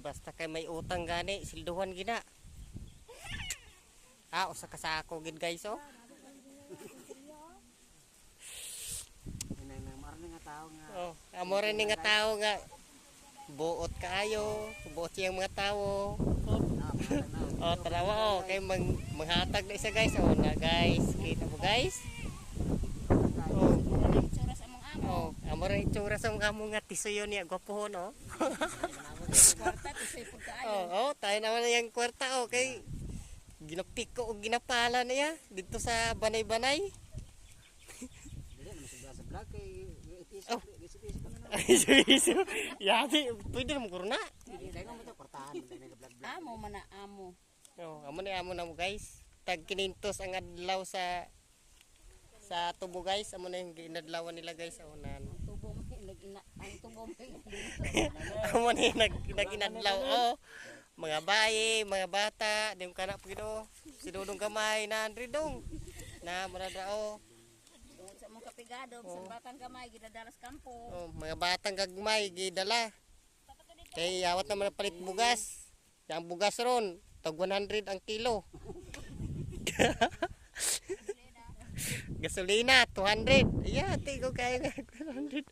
Basta kay may utang gani, silduhan gina. Usa ka sako gid guys oh. Marami nga tao nga. Oh, amo rin ni nga tao nga buot kaayo, buot siyang mga tao. Oh, tanawa oh, kay manghatag na isa guys oh, na guys, kita mo guys. Oh, Itsura sa among amo. amo rin itsura sa mga amo nga tisoy niya, gwapohon oh. Kwarta tisoy pud kaayo. Tayo naman na yung kwarta okay. Ginapik ko o ginapala na ya dito sa banay-banay. Dili naman sa vlog kay Oh. isi-isi pa na. Iso. Yati, pwede naman kuruna. Dili mo to portahan, dili na vlog. Amo man na amo. Amo na mo guys. Tag 500 ang adlaw sa tubo guys. Amo na yung ginadlawan nila guys. Ang tubo mo ang tubo mo. Amo na yung naginadlaw oh. Mga bayi, mga bata, di mo kana pagino. Sinudong kamay na dong. Na marada oh. Tungod sa mong kapigado, sa batang gamay gidadalas kampo. Mga batang gagmay gidala. Kay awat naman na palit bugas. Yang bugas ron, tag 100 ang kilo. Gasolina 200. Iya, tigo kay 100.